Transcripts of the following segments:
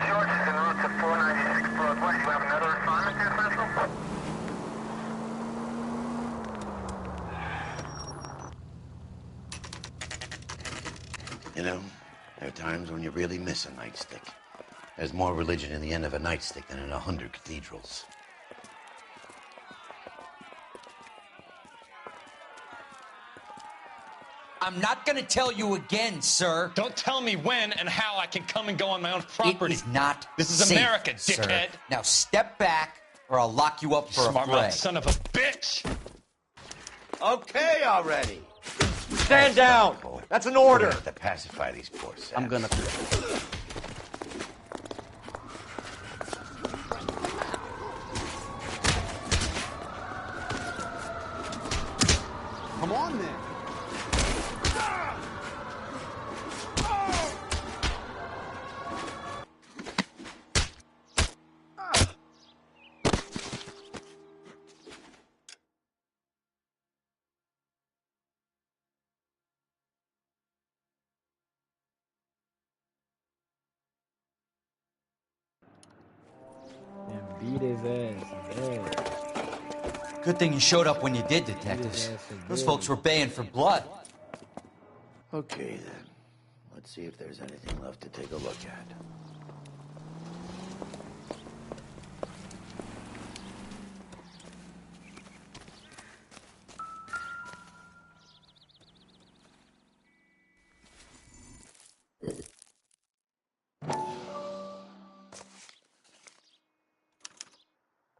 George is en route to 496 Broadway. You have another assignment there, Central? You know, there are times when you really miss a nightstick. There's more religion in the end of a nightstick than in 100 cathedrals. I'm not gonna tell you again, sir. Don't tell me when and how I can come and go on my own property. It is not This is safe, America, sir. dickhead. Now step back, or I'll lock you up for a Smart fray. mouth son of a bitch! Okay already. Stand down. That's an order. We're gonna have to pacify these poor saps. I'm gonna... Come on, then. And beat his ass. Yeah. Good thing you showed up when you did, detectives. Those folks were baying for blood. Okay, then. Let's see if there's anything left to take a look at.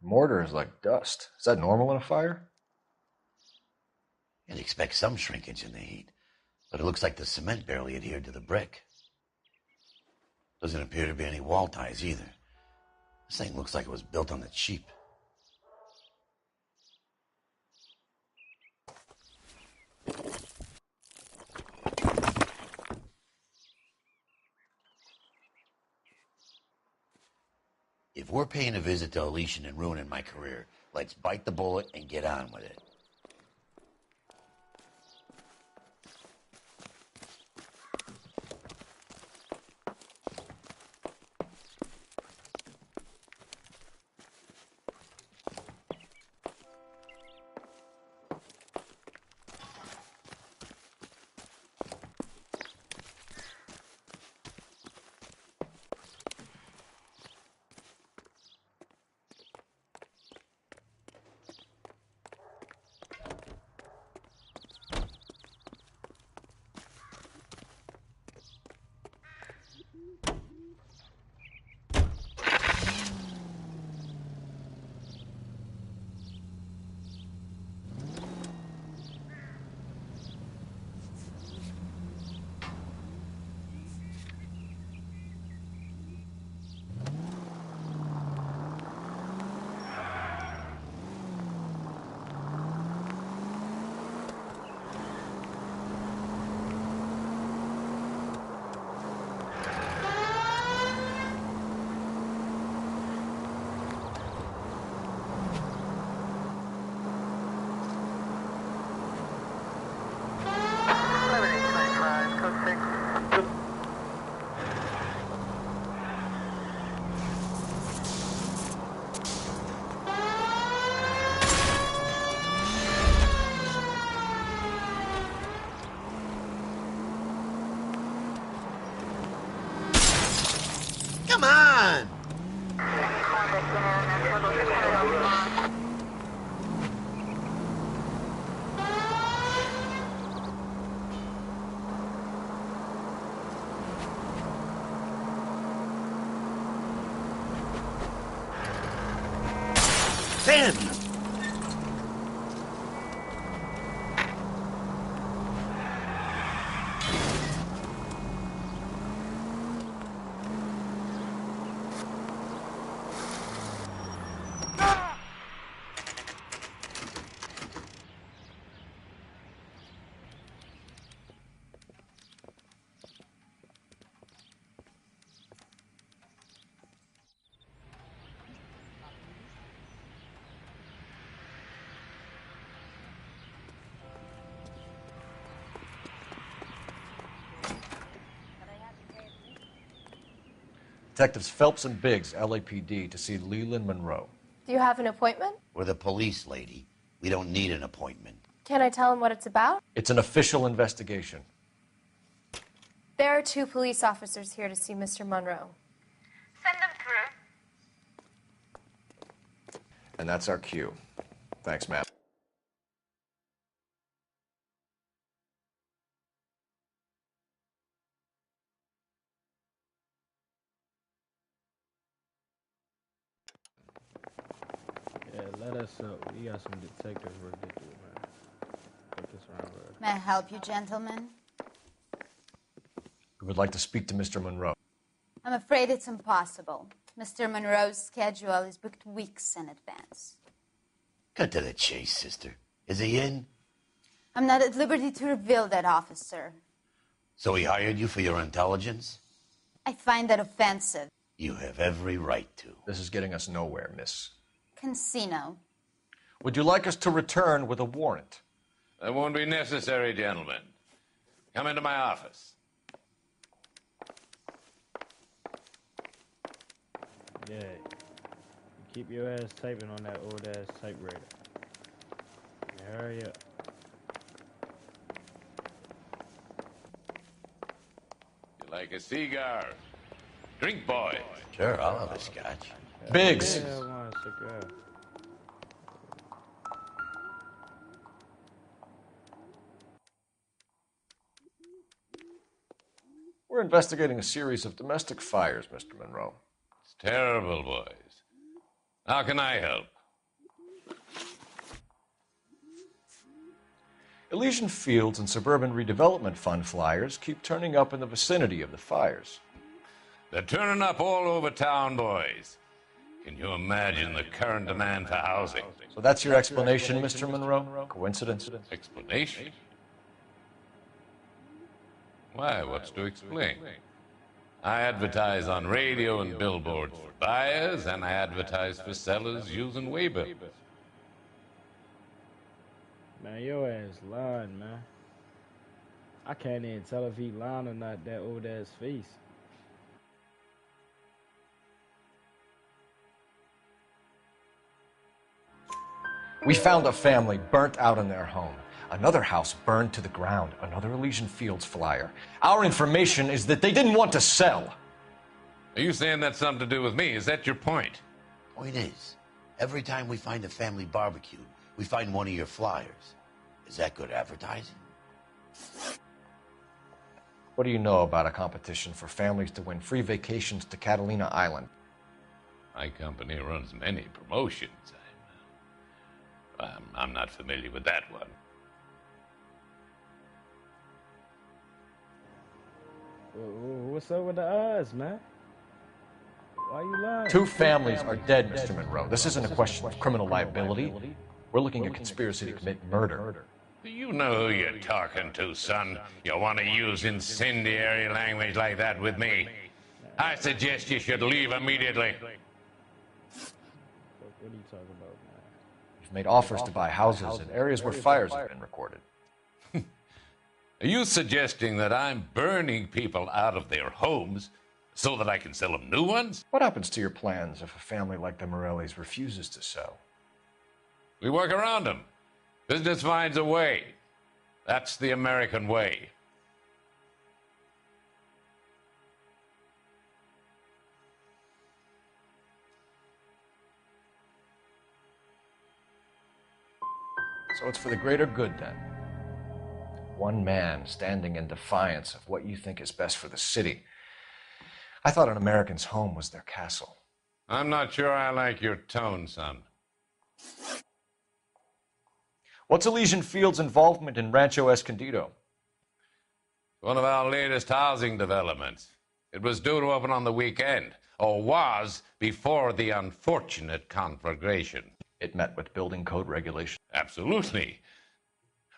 Mortar is like dust. Is that normal in a fire? You'd expect some shrinkage in the heat, but it looks like the cement barely adhered to the brick. Doesn't appear to be any wall ties either. This thing looks like it was built on the cheap. If we're paying a visit to Elysian and ruining my career, let's bite the bullet and get on with it. Come on! Ben! Detectives Phelps and Biggs, LAPD, to see Leland Monroe. Do you have an appointment? We're the police, lady. We don't need an appointment. Can I tell him what it's about? It's an official investigation. There are 2 police officers here to see Mr. Monroe. Send them through. And that's our cue. Thanks, Matt. Yeah, let us know. We got some detectives work to do, man. Put this around, bro. May I help you, gentlemen? We would like to speak to Mr. Monroe. I'm afraid it's impossible. Mr. Monroe's schedule is booked weeks in advance. Cut to the chase, sister. Is he in? I'm not at liberty to reveal that, officer. So he hired you for your intelligence? I find that offensive. You have every right to. This is getting us nowhere, miss. Casino. Would you like us to return with a warrant? That won't be necessary, gentlemen. Come into my office. Yeah. Keep your ass typing on that old ass typewriter. Hurry up. You like a cigar? Drink, boys. Sure, I'll have a scotch. Biggs! Yeah, I want a cigar. We're investigating a series of domestic fires, Mr. Monroe. It's terrible, boys. How can I help? Elysian Fields and Suburban Redevelopment Fund flyers keep turning up in the vicinity of the fires. They're turning up all over town, boys. Can you imagine the current demand for housing? So that's your explanation, Mr. Monroe? Coincidence? Explanation? Why, what's to explain? I advertise on radio and billboards for buyers, and I advertise for sellers using Weber. Man, your ass lying, man. I can't even tell if he lying or not, that old ass face. We found a family burnt out in their home. Another house burned to the ground. Another Elysian Fields flyer. Our information is that they didn't want to sell. Are you saying that's something to do with me? Is that your point? Point is, every time we find a family barbecue, we find one of your flyers. Is that good advertising? What do you know about a competition for families to win free vacations to Catalina Island? My company runs many promotions. I'm not familiar with that one. What's up with the odds, man? Why you lying? 2 families are dead, Mr. Monroe. This isn't a question of criminal liability. We're looking at conspiracy to commit murder. Do you know who you're talking to, son? You want to use incendiary language like that with me? I suggest you should leave immediately. What are you talking about, man? We've made offers to buy houses in areas where fires have been recorded. Are you suggesting that I'm burning people out of their homes so that I can sell them new ones? What happens to your plans if a family like the Morellis refuses to sell? We work around them. Business finds a way. That's the American way. So it's for the greater good, then. One man standing in defiance of what you think is best for the city. I thought an American's home was their castle. I'm not sure I like your tone, son. What's Elysian Fields' involvement in Rancho Escondido? One of our latest housing developments. It was due to open on the weekend, or was before the unfortunate conflagration. It met with building code regulations. Absolutely.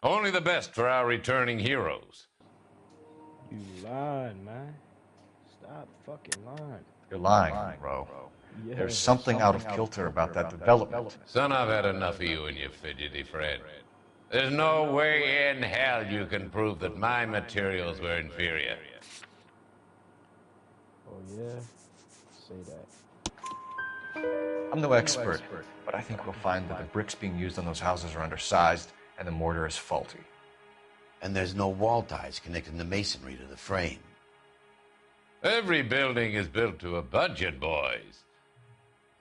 Only the best for our returning heroes. You lying, man. Stop fucking lying. You're lying, bro. Yeah, There's something out of kilter about that development. Son, I've had enough of you and your fidgety friend. There's no way in hell you can prove that my materials were inferior. Oh, yeah? say that. I'm no expert, but I think we'll find that the bricks being used on those houses are undersized and the mortar is faulty. And there's no wall ties connecting the masonry to the frame. Every building is built to a budget, boys.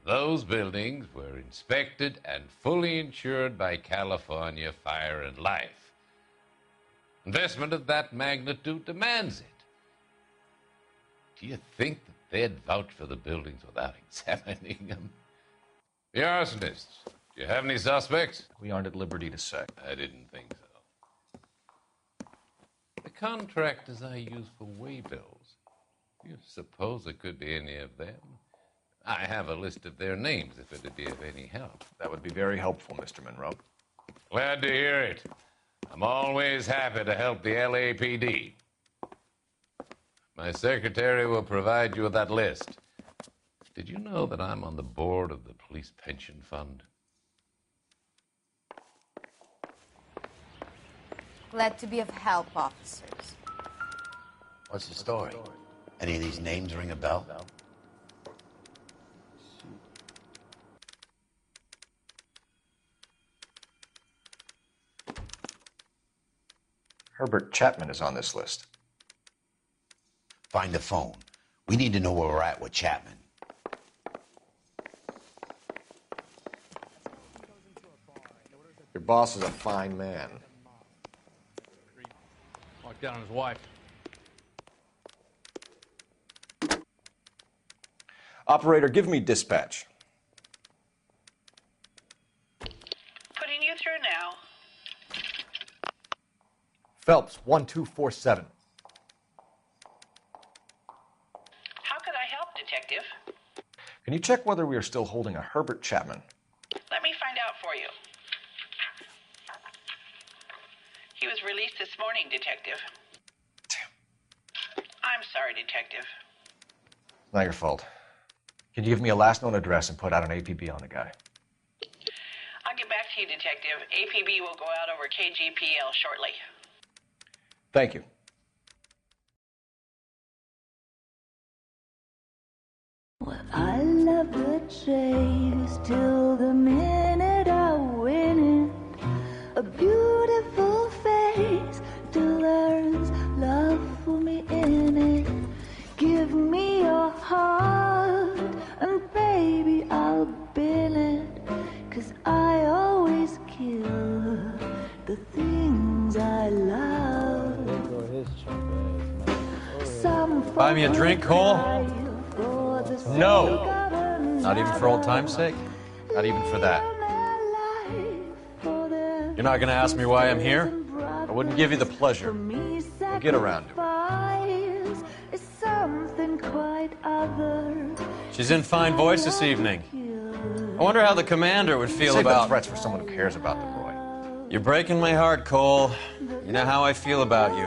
Those buildings were inspected and fully insured by California Fire and Life. Investment of that magnitude demands it. Do you think that they'd vouch for the buildings without examining them? The arsonists, do you have any suspects? We aren't at liberty to say. I didn't think so. The contractors I use for waybills, do you suppose it could be any of them? I have a list of their names if it'd be of any help. That would be very helpful, Mr. Monroe. Glad to hear it. I'm always happy to help the LAPD. My secretary will provide you with that list. Did you know that I'm on the board of the police pension fund? Glad to be of help, officers. What's the story? Any of these names ring a bell? Herbert Chapman is on this list. Find the phone. We need to know where we're at with Chapman. Your boss is a fine man. Walked down on his wife. Operator, give me dispatch. Putting you through now. Phelps, 1247. How could I help, Detective? Can you check whether we are still holding a Herbert Chapman? Let me find out for you. He was released this morning, Detective. Damn. I'm sorry, Detective. Not your fault. Can you give me a last known address and put out an APB on the guy? I'll get back to you, Detective. APB will go out over KGPL shortly. Thank you. Well, I love the chase till the minute I win it. A beautiful face till there's love for me in it. Give me your heart and baby I'll bill it. 'Cause I always kill the things I love. There go his chump ass, man. Some Buy me a drink, Cole? No! Not even for old time's sake? Not even for that. You're not gonna ask me why I'm here? I wouldn't give you the pleasure. We'll get around to it. She's in fine voice this evening. I wonder how the commander would feel Save the about... threats for someone who cares about the boy. You're breaking my heart, Cole. You know how I feel about you.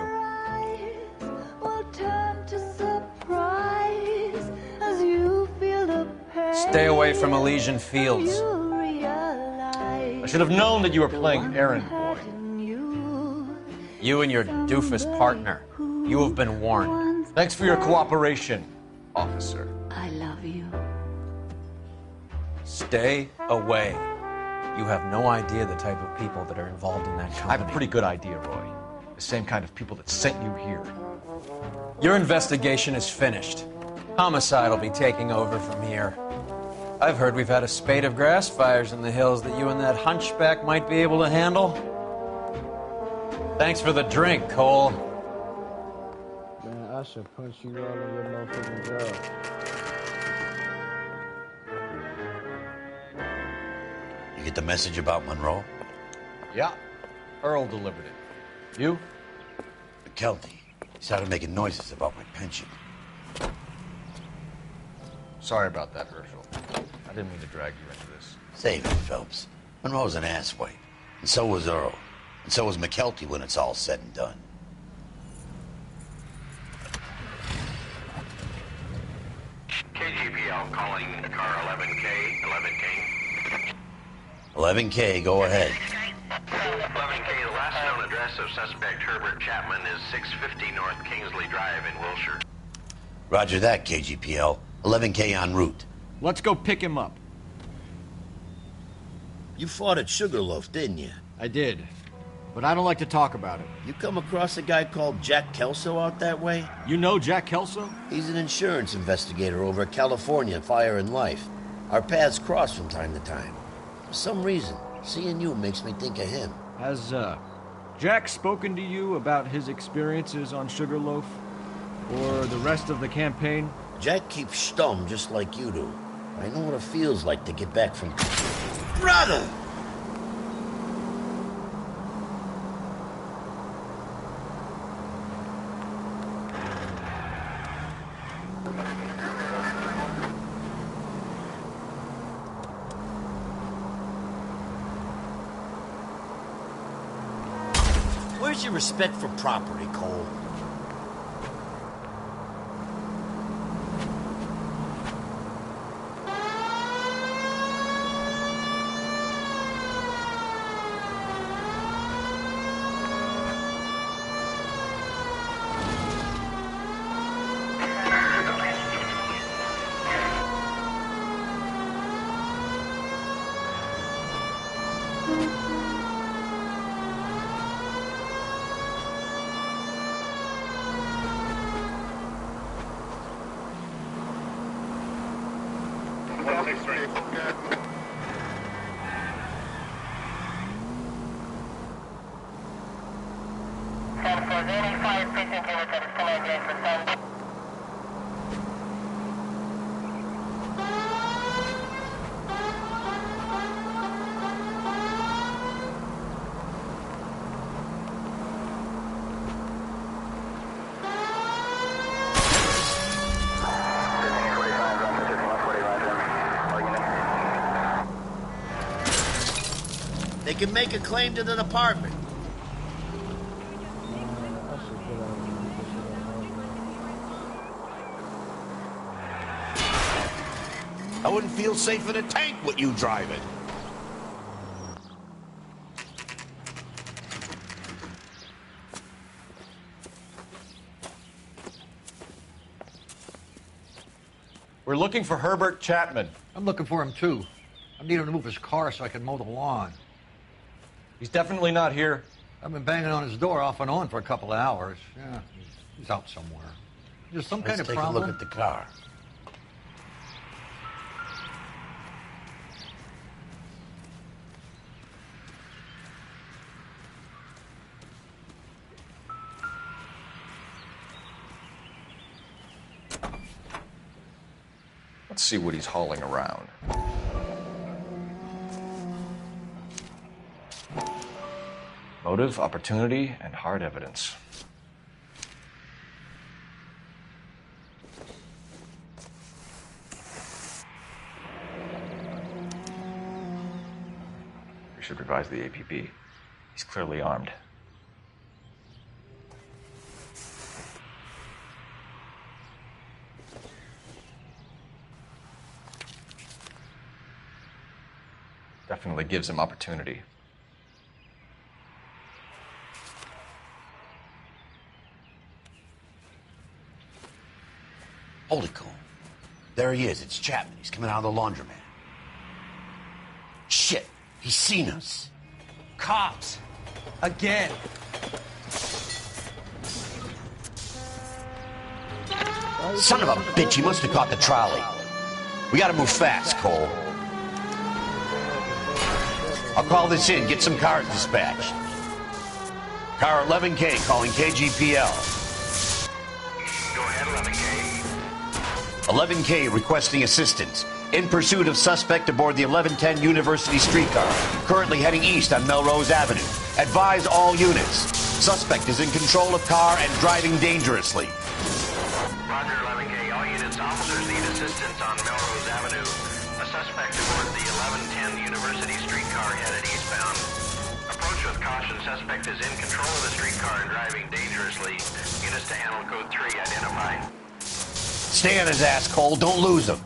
Stay away from Elysian Fields. I should have known that you were playing errand boy. You and your doofus partner. You have been warned. Thanks for your cooperation, officer. I love you. Stay away. You have no idea the type of people that are involved in that I company. have a pretty good idea, Roy. The same kind of people that sent you here. Your investigation is finished. Homicide will be taking over from here. I've heard we've had a spate of grass fires in the hills that you and that hunchback might be able to handle. Thanks for the drink, Cole. Man, I should punch you all in your motherfucking jaw. You get the message about Monroe? Yeah, Earl delivered it. You? McKelty. He started making noises about my pension. Sorry about that, Herschel. I didn't mean to drag you into this. Save it, Phelps. Monroe's an asswipe. And so was Earl. And so was McKelty when it's all said and done. KGPL calling car 11K, 11K. 11K, go ahead. 11K, the last known address of suspect Herbert Chapman is 650 North Kingsley Drive in Wilshire. Roger that, KGPL. 11K en route. Let's go pick him up. You fought at Sugarloaf, didn't you? I did, but I don't like to talk about it. You come across a guy called Jack Kelso out that way? You know Jack Kelso? He's an insurance investigator over at California Fire and Life. Our paths cross from time to time. For some reason, seeing you makes me think of him. Has, Jack spoken to you about his experiences on Sugarloaf? Or the rest of the campaign? Jack keeps stum just like you do. I know what it feels like to get back from... Brother! Where's your respect for property, Cole? They can make a claim to the department. I wouldn't feel safe in a tank with you driving. We're looking for Herbert Chapman. I'm looking for him, too. I need him to move his car so I can mow the lawn. He's definitely not here. I've been banging on his door off and on for a couple of hours. Yeah, he's out somewhere. There's some kind of problem. Let's take a look at the car. Let's see what he's hauling around. Motive, opportunity, and hard evidence. We should revise the APB. He's clearly armed. Definitely gives him opportunity. Holy cow. There he is. It's Chapman. He's coming out of the laundromat. Shit. He's seen us. Cops. Again. Son of a bitch. He must have caught the trolley. We gotta move fast, Cole. I'll call this in. Get some cars dispatched. Car 11K calling KGPL. 11K requesting assistance. In pursuit of suspect aboard the 1110 University streetcar, currently heading east on Melrose Avenue. Advise all units. Suspect is in control of car and driving dangerously. Roger, 11K. All units, officers need assistance on Melrose Avenue. A suspect aboard the 1110 University streetcar headed eastbound. Approach with caution. Suspect is in control of the streetcar and driving dangerously. Units to handle code 3 identified. Stay on his ass, Cole. Don't lose him.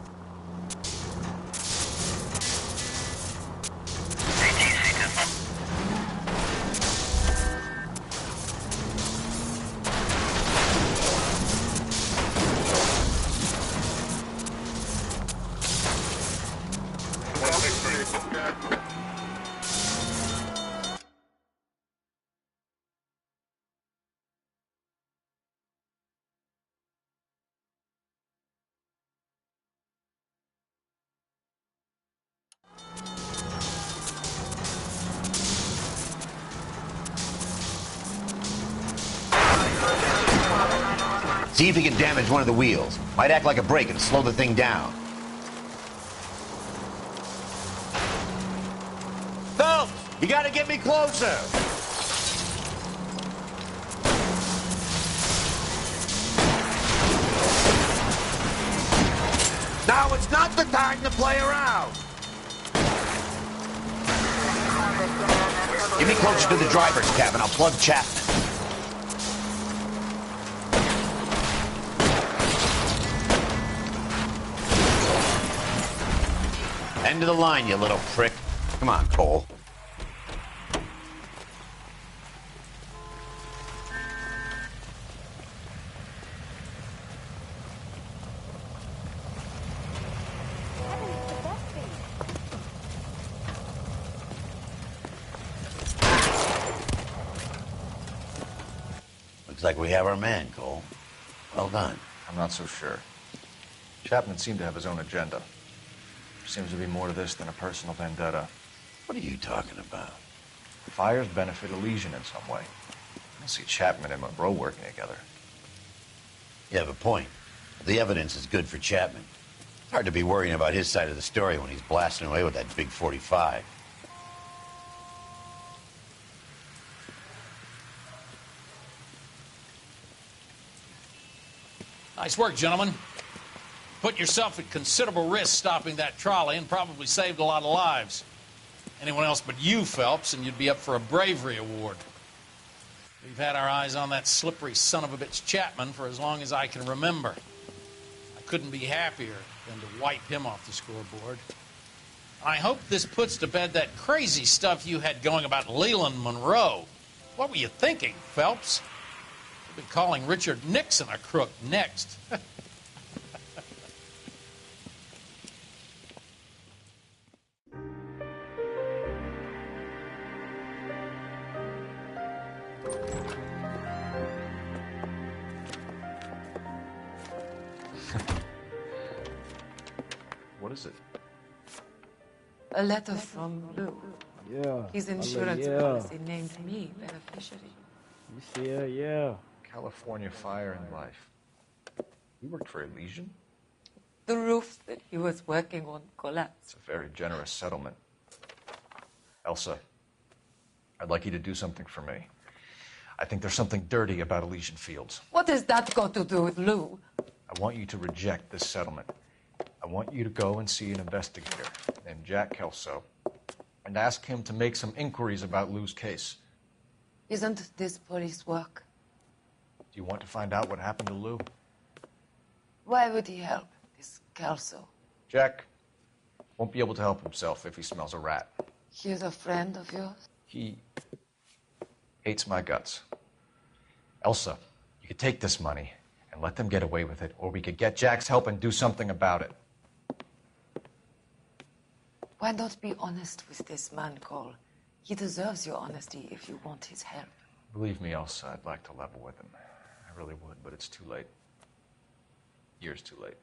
See if he can damage one of the wheels. Might act like a brake and slow the thing down. Phelps, you gotta get me closer. Now it's not the time to play around. Get me closer to the driver's cabin. I'll plug Chapman. End of the line, you little prick. Come on, Cole. Looks like we have our man, Cole. Well done. I'm not so sure. Chapman seemed to have his own agenda. Seems to be more to this than a personal vendetta. What are you talking about? Fires benefit Elysian in some way. I don't see Chapman and Monroe working together. You have a point. The evidence is good for Chapman. It's hard to be worrying about his side of the story when he's blasting away with that big 45. Nice work, gentlemen. Put yourself at considerable risk stopping that trolley and probably saved a lot of lives. Anyone else but you, Phelps, and you'd be up for a bravery award. We've had our eyes on that slippery son of a bitch Chapman for as long as I can remember. I couldn't be happier than to wipe him off the scoreboard. I hope this puts to bed that crazy stuff you had going about Leland Monroe. What were you thinking, Phelps? You'll be calling Richard Nixon a crook next. What is it? A letter from Lou. Yeah. His insurance policy named me beneficiary. You see her? Yeah. California Fire and Life. You worked for Elysian? The roof that he was working on collapsed. It's a very generous settlement. Elsa, I'd like you to do something for me. I think there's something dirty about Elysian Fields. What has that got to do with Lou? I want you to reject this settlement. I want you to go and see an investigator named Jack Kelso and ask him to make some inquiries about Lou's case. Isn't this police work? Do you want to find out what happened to Lou? Why would he help, this Kelso? Jack won't be able to help himself if he smells a rat. He's a friend of yours? He hates my guts. Elsa, you could take this money and let them get away with it, or we could get Jack's help and do something about it. Why not be honest with this man, Cole? He deserves your honesty if you want his help. Believe me, Elsa, I'd like to level with him. I really would, but it's too late. Years too late.